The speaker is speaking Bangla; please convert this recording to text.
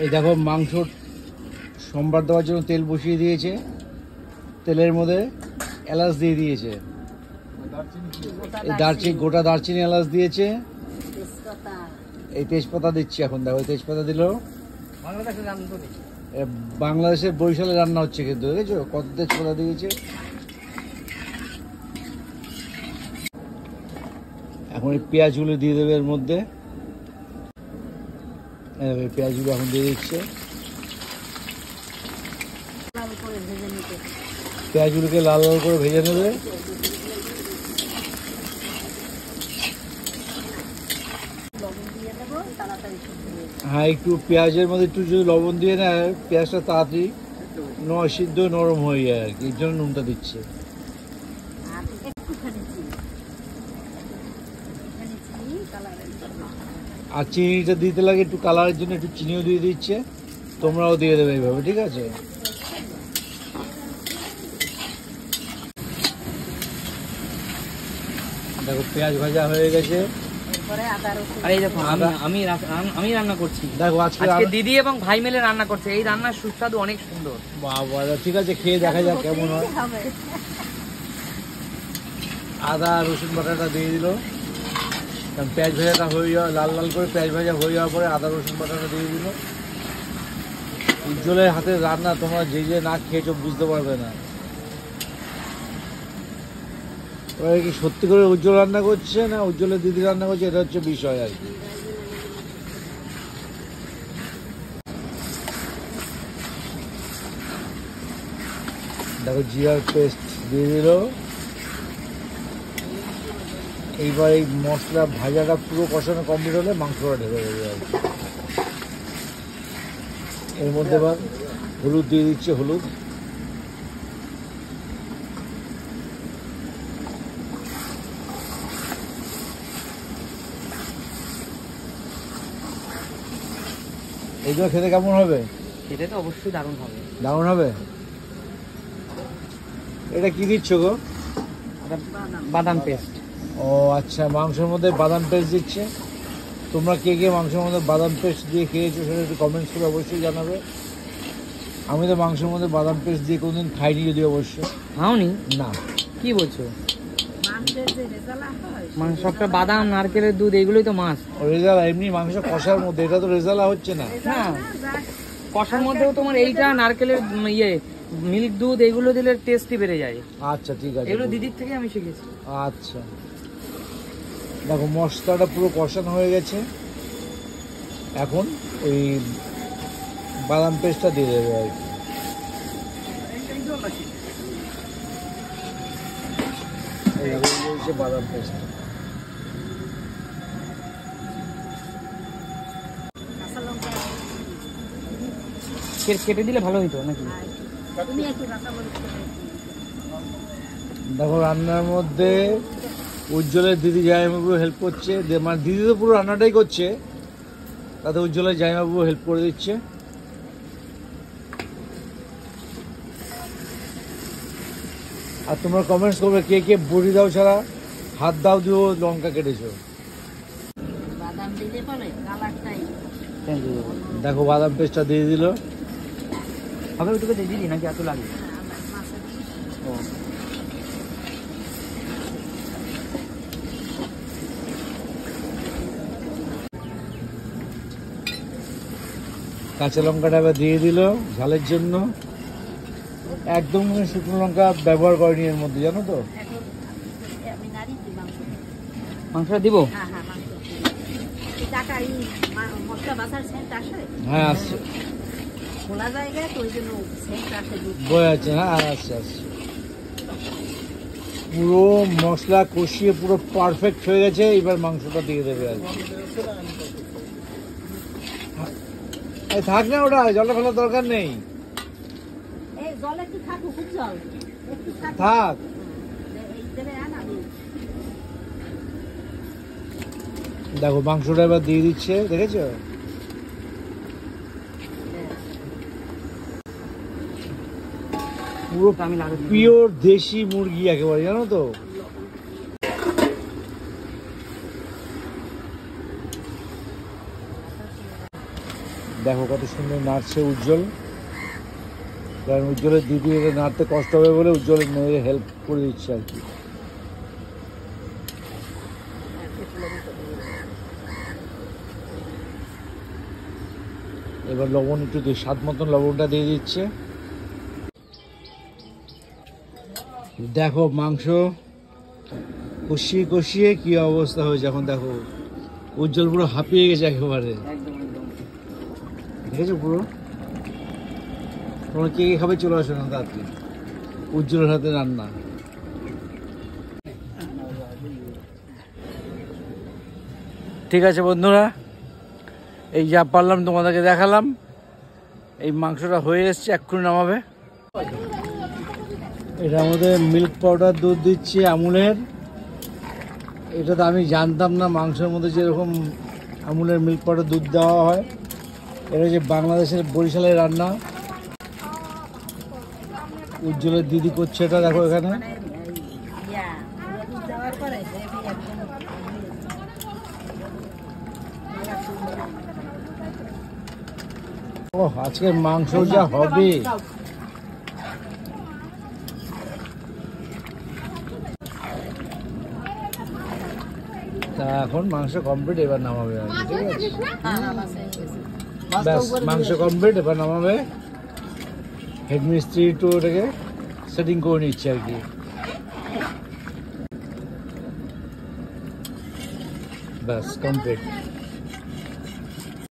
এই দেখো মাংস সম্বার দেওয়ার জন্য তেল বসিয়ে দিয়েছে, তেলের মধ্যে এলাচ দিয়ে দিয়েছে, দারচিনি, গোটা দারচিনি এলাচ দিয়েছে, এই তেজপাতা দিচ্ছে এখন। দেখো তেজপাতা দিল। বাংলাদেশের বরিশালে রান্না হচ্ছে কিন্তু, দেখেছো কত তেজপাতা দিয়েছে। এখন এই পেঁয়াজগুলো দিয়ে দেবে এর মধ্যে, পেঁয়াজগুলো এখন দিয়ে দিচ্ছে। পেঁয়াজগুলোকে লাল লাল করে ভেজে নেবে। হ্যাঁ, একটু পেঁয়াজের মধ্যে একটু যদি লবণ দিয়ে নেয় পেঁয়াজটা তাড়াতাড়ি সিদ্ধ নরম হয়ে যায় আর কি, এর জন্য নুনটা দিচ্ছে। আর চিনিটা দিতে লাগে একটু কালারের জন্য, একটু চিনিও দিয়ে দিচ্ছে, তোমরাও দিয়ে দেবে এইভাবে, ঠিক আছে। দেখো পেঁয়াজ ভাজা হয়ে গেছে। আর এই দেখো আমি রান্না করছি। দেখো আজকে দিদি এবং ভাই মিলে রান্না করছে, এই রান্নার সুস্বাদু অনেক সুন্দর। বাবা, ঠিক আছে খেয়ে দেখা যাক কেমন হয়। আদা রসুন বাটাটা দিয়ে দিল, পেঁয়াজ ভাজাটা হয়ে যাওয়া, লাল লাল করে পেঁয়াজ ভাজা হয়ে যাওয়ার পরে আদা রসুন বাটাটা দিয়ে দিল। উজ্জ্বলের হাতের রান্না তোমরা যে যে না খেয়েছো বুঝতে পারবে না। ওরা কি সত্যি করে উজ্জ্বল রান্না করছে না উজ্জ্বলের দিদি রান্না করছে, এটা হচ্ছে বিষয় আর কি। দেখো জিরার পেস্ট দিয়ে দিল। এইবার এই মশলা ভাজাটা পুরো কষানো কমপ্লিট হলে মাংসটা ঢেলে দেবে আর কি। এর মধ্যে এবার হলুদ দিয়ে দিচ্ছে, হলুদ। এইগুলো খেতে কেমন হবে? খেতে তো অবশ্যই দারুণ হবে। দারুণ হবে। এটা কি দিচ্ছ গো? বাদাম পেস্ট। ও আচ্ছা, মাংসের মধ্যে বাদাম পেস্ট দিচ্ছে। তোমরা কে কে মাংসের মধ্যে বাদাম পেস্ট দিয়ে খেয়েছো সেটা একটু কমেন্টস করে অবশ্যই জানাবে। আমি তো মাংসের মধ্যে বাদাম পেস্ট দিয়ে কোনদিন খাইনি, যদি অবশ্য। খাওনি? না। কি বলছো? সবটা বাদাম, নারকেলের দুধ, এগুলোই তো মাছ। রেজালা এমনি মাংস কষার মধ্যে, এটা তো রেজালা হচ্ছে না। না, কষার মধ্যেও তোমার এইটা নারকেলের মিল্ক দুধ এগুলো দিলে টেস্টই বেড়ে যায়। আচ্ছা ঠিক আছে, এগুলো দিদির থেকে আমি শিখেছি। আচ্ছা দেখো মশলাটা পুরো কষানো হয়ে গেছে, এখন ওই বাদাম পেস্টটা দিয়ে দেবে আর কি। বাদাম পেস্ট কেটে দিলে ভালো হইতো নাকি? দেখো রান্নার মধ্যে উজ্জ্বলের দিদি জামাইবাবু হেল্প করছে, মানে দিদি তো পুরো রান্নাটাই করছে, তাতে উজ্জ্বলের জামাইবাবু হেল্প করে দিচ্ছে। আর তোমরা কমেন্টস করবে কে কে বড়ি দাও ছাড়া হাত দাও দিও লঙ্কা কেটেছো। দেখো বাদাম পেস্টটা দিয়ে দিল। হবে ওটুকু দিয়ে দিলি নাকি এত লাগে? কাঁচা লঙ্কাটা এবার দিয়ে দিল ঝালের জন্য। একদম শুকনো লঙ্কা ব্যবহার করেনি এর মধ্যে, জানো তো। মাংসটা দিব? হ্যাঁ আসছে, বয়ে আছে। হ্যাঁ আসছে আসছে। পুরো মশলা কষিয়ে পুরো পারফেক্ট হয়ে গেছে, এবার মাংসটা দিয়ে দেবে আর কি। থাক না, ওটা জলে ফেলার দরকার নেই, থাক। দেখো মাংসটা এবার দিয়ে দিচ্ছে, দেখেছো। পুরো পিওর দেশি মুরগি একেবারে, জানো তো। দেখো কত সুন্দর নাচছে উজ্জ্বল, কারণ উজ্জ্বলের দিদি এটা নাড়তে কষ্ট হবে বলে উজ্জ্বলের মেয়ে হেল্প করে দিচ্ছে আর কি। এবার লবণ একটু দিয়ে স্বাদ মতন লবণটা দিয়ে দিচ্ছে। দেখো মাংস কষিয়ে কষিয়ে কি অবস্থা হয়েছে এখন, দেখো উজ্জ্বল পুরো হাঁপিয়ে গেছে একেবারে, একদম একদম। দেখেছো পুরো। তোমরা কে কে খাবে চলে আসো না তাড়াতাড়ি, উজ্জ্বলের হাতে রান্না। ঠিক আছে বন্ধুরা, এই যা পারলাম তোমাদেরকে দেখালাম। এই মাংসটা হয়ে এসছে, এক্ষুনি নামাবে। এটার মধ্যে মিল্ক পাউডার দুধ দিচ্ছি আমুলের। এটা তো আমি জানতাম না মাংসের মধ্যে যেরকম আমুলের মিল্ক পাউডার দুধ দেওয়া হয়। এটা হচ্ছে বাংলাদেশের বরিশালের রান্না, উজ্জ্বলের দিদি করছে এটা, দেখো এখানে। ও আজকের মাংস যা হবে, তা এখন মাংস কমপ্লিট, এবার নামাবে আর কি, ঠিক আছে। ব্যাস মাংস কমপ্লিট, এবার নামাবে। হেড মিস্ত্রি একটু ওটাকে সেটিং করে নিচ্ছে আর কি। ব্যাস কমপ্লিট।